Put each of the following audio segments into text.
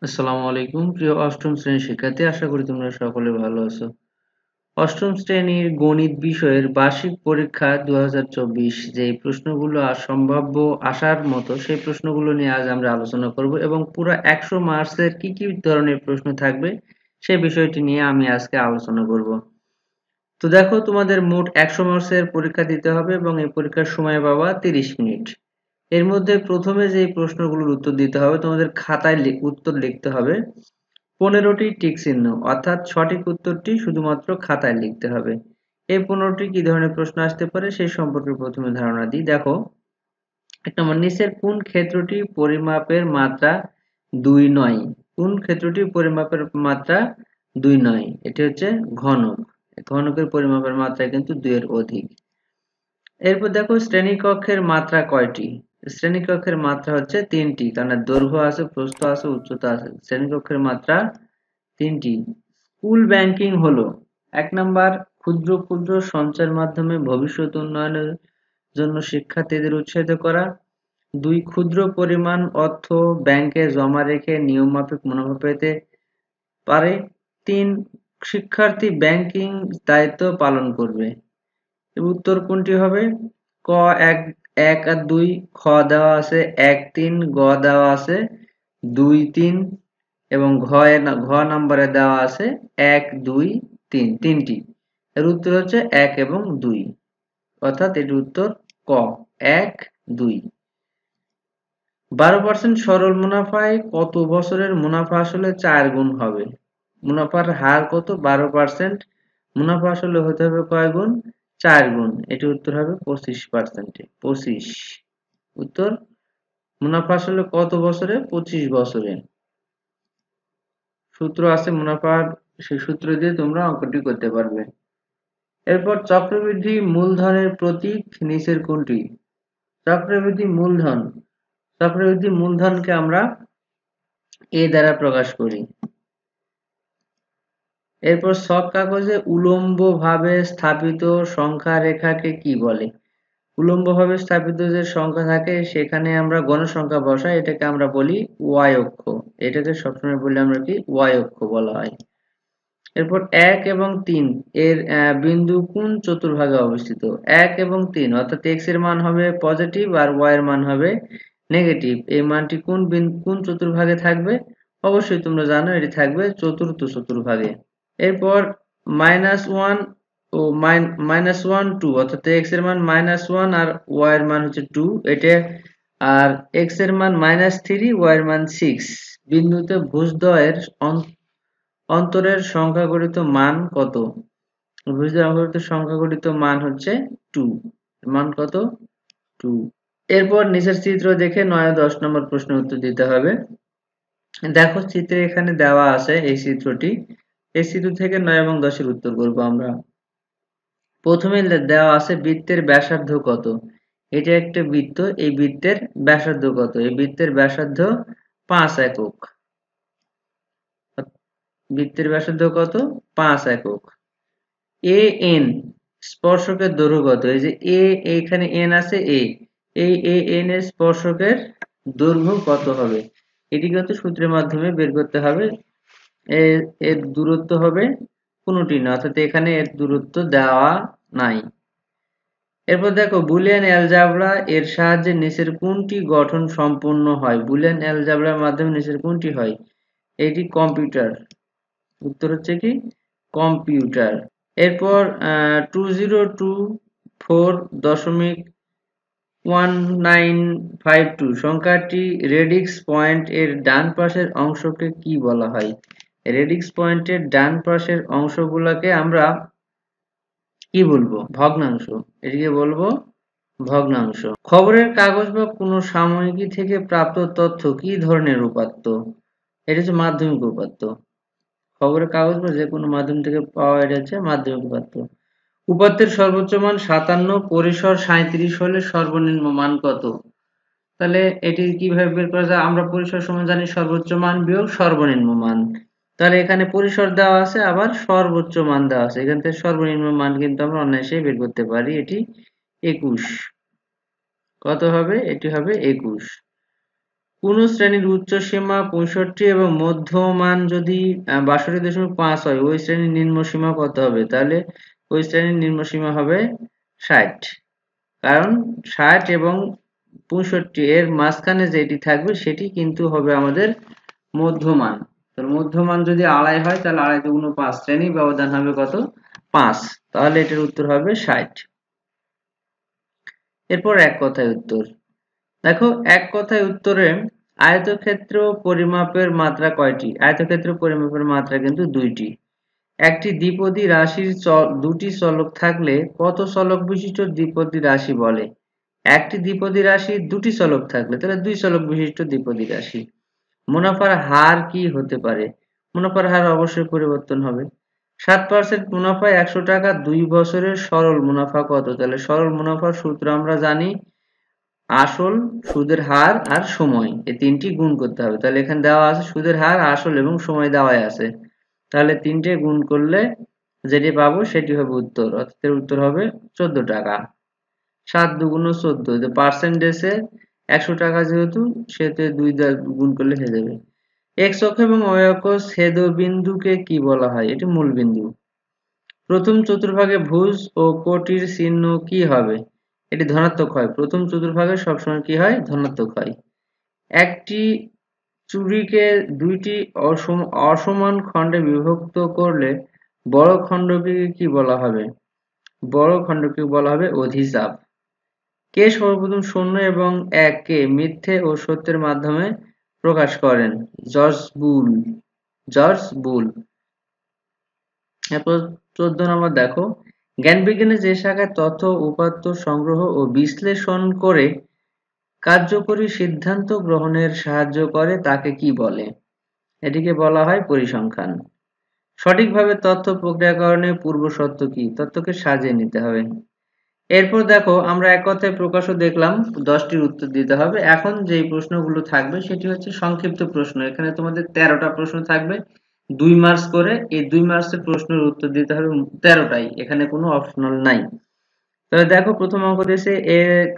আসসালামু আলাইকুম প্রিয় অষ্টম শ্রেণীর শিক্ষার্থী, আশা করি তোমরা সকলে ভালো আছো। অষ্টম শ্রেণীর গণিত বিষয়ের বার্ষিক পরীক্ষা 2024 যে প্রশ্নগুলো সম্ভাব্য আসার মতো সেই প্রশ্নগুলো নিয়ে আজ আমরা আলোচনা করব এবং পুরো 100 মার্কসের কি কি ধরনের প্রশ্ন থাকবে সেই বিষয়টি নিয়ে আমি আজকে আলোচনা করব। তো দেখো, তোমাদের মোট 100 মার্কসের পরীক্ষা দিতে হবে এবং এই পরীক্ষার সময় পাবা 30 মিনিট। এর মধ্যে প্রথমে যে প্রশ্নগুলোর উত্তর দিতে হবে, তোমাদের খাতায় উত্তর লিখতে হবে 15টি টিক চিহ্ন, অর্থাৎ সঠিক উত্তরটি শুধুমাত্র খাতায় লিখতে হবে। এই 15টি কি ধরনের প্রশ্ন আসতে পারে সেই সম্পর্কে প্রথমে ধারণা দিই। দেখো, 1 নম্বর, নিচের কোন ক্ষেত্রটি পরিমাপের মাত্রা 2 নয়? কোন ক্ষেত্রটি পরিমাপের মাত্রা 2 নয়? এটি হচ্ছে ঘনক। ঘনকের পরিমাপের মাত্রা কিন্তু 2 এর অধিক। এরপর দেখো, শ্রেণীকক্ষের মাত্রা কয়টি? শ্রেণীকক্ষের মাত্রা হচ্ছে 3টি, কারণ দৈর্ঘ্য আছে, প্রস্থ আছে, উচ্চতা আছে। শ্রেণীকক্ষের মাত্রা 3টি। স্কুল ব্যাংকিং হলো 1 নম্বর, ক্ষুদ্র ক্ষুদ্র সঞ্চয়ের মাধ্যমে ভবিষ্যৎ উন্নয়নের জন্য শিক্ষার্থীদের উৎসাহিত করা। 2, ক্ষুদ্র পরিমাণ অর্থ ব্যাংকে জমা রেখে নিয়মমাফিক মুনাফা পেতে পারে। 3, শিক্ষার্থী ব্যাংকিং দায়িত্ব পালন করবে। উত্তর কোনটি হবে? ক 1 1 আর 2, খ দেওয়া আছে 1 3, গ দেওয়া আছে 2 3 এবং ঘ নম্বরে দেওয়া আছে 1 2 3, তিনটি। এর উত্তর হচ্ছে 1 এবং 2, অর্থাৎ এর উত্তর ক 1 2। 12% সরল মুনাফায় কত বছরের মুনাফা আসলে 4 গুণ হবে? মুনাফার হার কত? 12%। মুনাফা আসলে হতে হবে কয় গুণ? 4 গুণ। এটি উত্তর হবে 25%। 25 উত্তর। মুনাফা আসলে কত বছরে? 25 বছরে। সূত্র আছে মুনাফার, সেই সূত্র দিয়ে তোমরা অঙ্কটি করতে পারবে। এরপর, চক্রবৃদ্ধি মূলধনের প্রতীক নিচের কোনটি? চক্রবৃদ্ধি মূলধন, চক্রবৃদ্ধি মূলধনকে আমরা এ দ্বারা প্রকাশ করি। এরপর, ছক কাগজে উলম্বভাবে স্থাপিত সংখ্যা রেখাকে কি বলে? উলম্বভাবে স্থাপিত যে সংখ্যা থাকে সেখানে আমরা গণসংখ্যা বসাই, এটাকে আমরা বলি ওয়াই অক্ষ। এটাকে সবসময় বলি আমরা কি? ওয়াই অক্ষ বলা হয়। এরপর 1 এবং 3 এর বিন্দু কোন চতুর্ভাগে অবস্থিত? 1 এবং 3, অর্থাৎ x এর মান হবে পজিটিভ আর y এর মান হবে নেগেটিভ। এই মানটি কোন চতুর্ভাগে থাকবে? অবশ্যই তোমরা জানো এটি থাকবে চতুর্থ চতুর্ভাগে। এরপর -1 ও -1 2, অর্থাৎ x এর মান -1 আর y এর মান হচ্ছে 2, এটা। আর x এর মান -3, y এর মান 6 বিন্দুতে ভুজদ্বয়ের অন্তরের সংখ্যাগরিত মান কত? ভুজদ্বয়ের অন্তর্গত সংখ্যাগরিত মান হচ্ছে 2। মান কত? 2। এরপর নিচের চিত্র দেখে 9 ও 10 নম্বর প্রশ্নের উত্তর দিতে হবে। দেখো, চিত্রে এখানে দেওয়া আছে এই চিত্রটি। এই চিত্র থেকে 9 এবং 10 এর উত্তর করব আমরা। প্রথমে দেওয়া আছে বৃত্তের ব্যাসার্ধ কত? এটা একটা বৃত্ত, এই বৃত্তের ব্যাসার্ধ কত? এই বৃত্তের ব্যাসার্ধ 5 একক। বৃত্তের ব্যাসার্ধ কত? 5 একক। এ এন স্পর্শকের দৈর্ঘ্য কত? এই যে এখানে এন আছে, এই এ এন এর স্পর্শকের দৈর্ঘ্য কত হবে? এটি কিন্তু সূত্রের মাধ্যমে বের করতে হবে। এর দূরত্ব হবে কোনটি না, অর্থাৎ এখানে এর দূরত্ব দেওয়া নাই। এরপর দেখো, বুলিয়ান অ্যালজাবরা এর সাহায্যে নিচের কোনটি গঠন সম্পন্ন হয়? বুলিয়ান অ্যালজাবরার মাধ্যমে নিচের কোনটি হয়? এটি কম্পিউটার। উত্তর হচ্ছে কি? কম্পিউটার। এরপর 2024.1952 সংখ্যাটি রেডিক্স পয়েন্ট এর ডান পাশের অংশকে কি বলা হয়? রেডিক্স পয়েন্টের ডান পাশের অংশগুলোকে আমরা কি বলবো? ভগ্নাংশ। এটিকে বলবো ভগ্নাংশ। খবরের কাগজ বা কোনো সাময়িকী থেকে প্রাপ্ত তথ্য কি ধরনের উপাত্ত? এটা হচ্ছে মাধ্যমিক উপাত্ত। খবরের কাগজ বা যে কোনো মাধ্যম থেকে পাওয়া, এটা হচ্ছে মাধ্যমিক উপাত্ত। উপাত্তের সর্বোচ্চ মান 57, পরিসর 37 হলে সর্বনিম্ন মান কত? তাহলে এটি কিভাবে বের করা যায়? আমরা পরিসর সমান জানি সর্বোচ্চ মান বিয়োগ সর্বনিম্ন মান। তাহলে এখানে পরিসর দেওয়া আছে, আবার সর্বোচ্চ মান দেওয়া আছে, এখান থেকে সর্বনিম্ন মান কিন্তু আমরা অনায়াসে বের করতে পারি। এটি 21। কত হবে? এটি হবে 21। কোন শ্রেণীর উচ্চ সীমা 65 এবং মধ্যমান যদি 62.5 হয়, ওই শ্রেণীর নিম্ন সীমা কত হবে? তাহলে ওই শ্রেণীর নিম্ন সীমা হবে 60, কারণ 60 এবং 65 এর মাঝখানে যেটি থাকবে সেটি কিন্তু হবে আমাদের মধ্যমান। তো মধ্যমান যদি আড়াই হয় তাহলে আড়াই দুগুণ 5, শ্রেণীর ব্যবধান হবে কত? 5, তাহলে এটার উত্তর হবে 60। এরপর এক কথায় উত্তর। দেখো এক কথায় উত্তরে আয়তক্ষেত্র পরিমাপের মাত্রা কয়টি? আয়তক্ষেত্র পরিমাপের মাত্রা কিন্তু দুইটি। একটি দ্বিপদী রাশির দুটি চলক থাকলে কত চলক বিশিষ্ট দ্বিপদী রাশি বলে? একটি দ্বিপদী রাশি দুটি চলক থাকলে তাহলে দুই চলক বিশিষ্ট দ্বিপদী রাশি। মুনাফার হার কি হতে পারে? মুনাফার হার অবশ্যই পরিবর্তন হবে। 7% মুনাফায় 100 টাকা, 2 বছরের সরল মুনাফা কত? তাহলে সরল মুনাফার সূত্র আমরা জানি, আসল, সুদের হার আর সময়, এই তিনটি গুণ করতে হবে। তাহলে এখানে দেওয়া আছে সুদের হার, আসল এবং সময় দেওয়াই আছে, তাহলে তিনটে গুণ করলে যেটি পাবো সেটি হবে উত্তর, অর্থাৎ এর উত্তর হবে 14 টাকা। 7 দুগুণ 14, পার্সেন্টেজে 100 টাকা যেহেতু সেহেতু 2 দ্বারা গুণ করলে হয়ে যাবে। এক্স অক্ষ এবং ওয়াই অক্ষ ছেদবিন্দুকে কি বলা হয়? এটি মূলবিন্দু। প্রথম চতুর্ভাগে ভুজ ও কোটির চিহ্ন কি হবে? এটি ধনাত্মক হয়। প্রথম চতুর্ভাগে সবসময় কি হয়? ধনাত্মক হয়। একটি চুড়িকে দুইটি অসমান খণ্ডে বিভক্ত করলে বড় খণ্ডকে কি বলা হবে? বড় খণ্ডকে বলা হবে অধিচাপ। কে সর্বপ্রথম শূন্য এবং এককে মিথ্যে ও সত্যের মাধ্যমে প্রকাশ করেন? জর্জ বুল। জর্জ বুল। এরপর 14 নম্বর দেখো, জ্ঞান বিজ্ঞানের যে শাখায় তথ্য উপাত্ত সংগ্রহ ও বিশ্লেষণ করে কার্যকরী সিদ্ধান্ত গ্রহণের সাহায্য করে তাকে কি বলে? এটিকে বলা হয় পরিসংখ্যান। সঠিকভাবে তথ্য প্রক্রিয়াকরণের পূর্ব শর্ত কি? তথ্যকে সাজিয়ে নিতে হবে। এরপর দেখো আমরা এক কথায় প্রকাশও দেখলাম, 10টির উত্তর দিতে হবে। এখন যেই প্রশ্নগুলো থাকবে সেটি হচ্ছে সংক্ষিপ্ত প্রশ্ন। এখানে তোমাদের 13টা প্রশ্ন থাকবে, 2 মার্কস করে। এই 2 মার্কসের প্রশ্নের উত্তর দিতে হবে 13টাই, এখানে কোনো অপশনাল নাই। তাহলে দেখো প্রথম অঙ্ক দিয়েছে x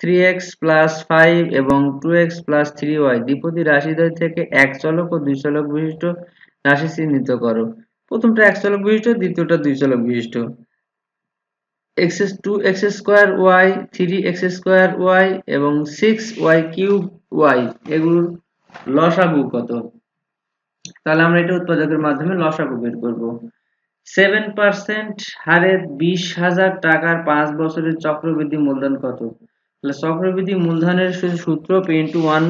3x plus 5 এবং 2x plus 3y দ্বিপদী রাশিদ্বয় থেকে এক চলক ও দুই চলক বিশিষ্ট রাশি চিহ্নিত করো। প্রথমটা এক চলক বিশিষ্ট, দ্বিতীয়টা দুই চলক বিশিষ্ট। x 2x square y, 3x square y এবং 6y কিউব y এগুলোর লসাগু কত? তাহলে আমরা এটা উৎপাদকের মাধ্যমে লসাগু বের করব। 7% হারে 20,000 টাকার 5 বছরের চক্রবৃদ্ধি মূলধন কত? তাহলে চক্রবৃদ্ধি মূলধনের সূত্র p into 1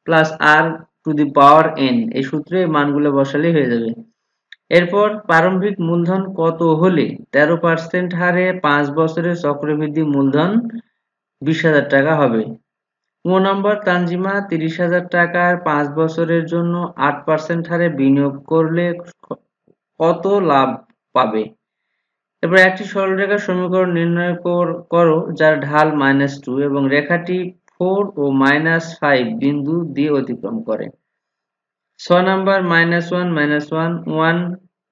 plus r to the power n, এই সূত্রে মানগুলো বসালেই হয়ে যাবে। এরপর প্রারম্ভিক মূলধন কত হলে 13% হারে 5 বছরের চক্রবৃদ্ধি মূলধন 20,000 টাকা হবে? 9 নম্বর, তানজিমা 30,000 টাকার 5 বছরের জন্য 8% হারে বিনিয়োগ করলে কত লাভ পাবে? এরপর একটি সরলরেখার সমীকরণ নির্ণয় করো যার ঢাল -2 এবং রেখাটি 4 ও -5 বিন্দু দিয়ে অতিক্রম করে। 6 নম্বর, -1 -1 1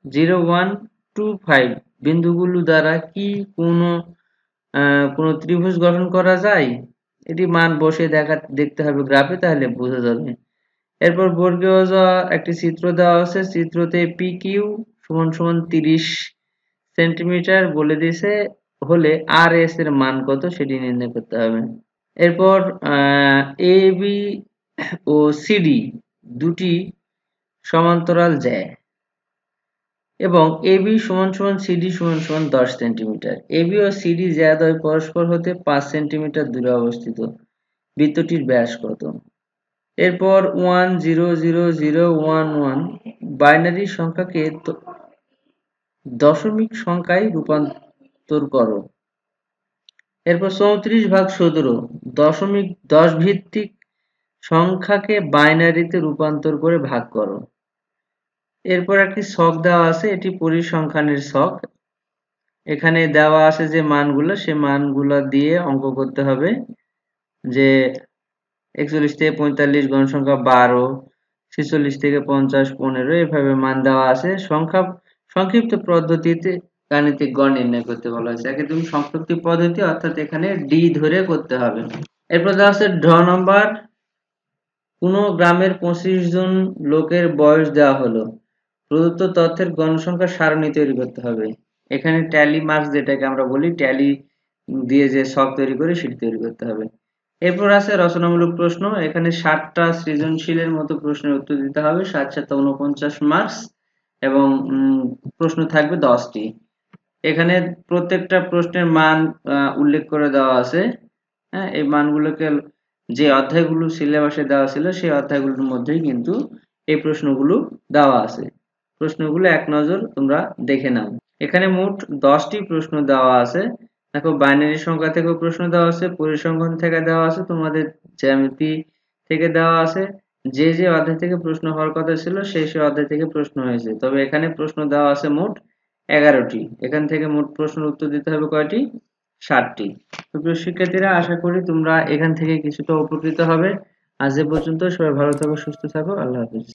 0 1 2 5 বিন্দুগুলো দ্বারা কি কোনো ত্রিভুজ গঠন করা যায়? এটি মান বসে দেখতে হবে গ্রাফে, তাহলে বোঝা যাবে। এরপর বর্গীয় একটি চিত্র দেওয়া আছে, চিত্রতে PQ = 30 সেন্টিমিটার বলে দিয়েছে, হলে RS এর মান কত সেটি নির্ণয় করতে হবে। এরপর AB ও CD দুটি সমান্তরাল জ্যা এবং AB = CD = 10 সেন্টিমিটার। AB ও CD জ্যাদ্বয় পরস্পর হতে 5 সেন্টিমিটার দূরে অবস্থিত। বৃত্তটির ব্যাস কত? এরপর 1 0 0 0 1 1 বাইনারি সংখ্যাকে দশমিক সংখ্যায় রূপান্তর করো। এরপর 34/17 10 ভিত্তিক সংখ্যাকে বাইনারিতে রূপান্তর করে ভাগ করো। এরপর একটি ছক দেওয়া আছে, এটি পরিসংখ্যানের ছক। এখানে দেওয়া আছে যে মানগুলো, সে মানগুলো দিয়ে অঙ্ক করতে হবে, যে 41 থেকে 45 গণ সংখ্যা 12, 46 থেকে 50 15, এভাবে মান দেওয়া আছে। সংক্ষিপ্ত পদ্ধতিতে গাণিতিক গড় নির্ণয় করতে বলা হয়েছে। একদম সংক্ষিপ্ত পদ্ধতি, অর্থাৎ এখানে ডি ধরে করতে হবে। এরপর দেওয়া আছে ঢ নম্বর, কোনো গ্রামের 25 জন লোকের বয়স দেওয়া হলো, প্রদত্ত তথ্যের গণসংখ্যার সারণী তৈরি করতে হবে। এখানে ট্যালি মার্কস যেটাকে আমরা বলি, ট্যালি দিয়ে যে ছক তৈরি করি সেটি তৈরি করতে হবে। এরপর আছে রচনামূলক প্রশ্ন। এখানে 7টা সৃজনশীলের মতো প্রশ্নের উত্তর দিতে হবে, 7 7 49 মার্কস, এবং প্রশ্ন থাকবে 10টি। এখানে প্রত্যেকটা প্রশ্নের মান উল্লেখ করে দেওয়া আছে। হ্যাঁ, এই মানগুলোকে যে অধ্যায়গুলো সিলেবাসে দেওয়া ছিল সেই অধ্যায়গুলোর মধ্যেই কিন্তু এই প্রশ্নগুলো দেওয়া আছে। প্রশ্নগুলো এক নজর তোমরা দেখে নাও। এখানে মোট 10টি প্রশ্ন দেওয়া আছে। দেখো, বাইনারি সংখ্যা থেকেও প্রশ্ন দেওয়া আছে, পরিসংখ্যান থেকে দেওয়া আছে, তোমাদের জ্যামিতি থেকে দেওয়া আছে। যে যে অধ্যায় থেকে প্রশ্ন হওয়ার কথা ছিল সেই সেই অধ্যায় থেকে প্রশ্ন হয়েছে। তবে এখানে প্রশ্ন দেওয়া আছে মোট 11টি। এখান থেকে মোট প্রশ্নের উত্তর দিতে হবে কয়টি? 7টি। তো প্রিয় শিক্ষার্থীরা, আশা করি তোমরা এখান থেকে কিছুটা উপকৃত হবে। আজ এ পর্যন্ত। সবাই ভালো থাকো, সুস্থ থাকো। আল্লাহ হাফেজ।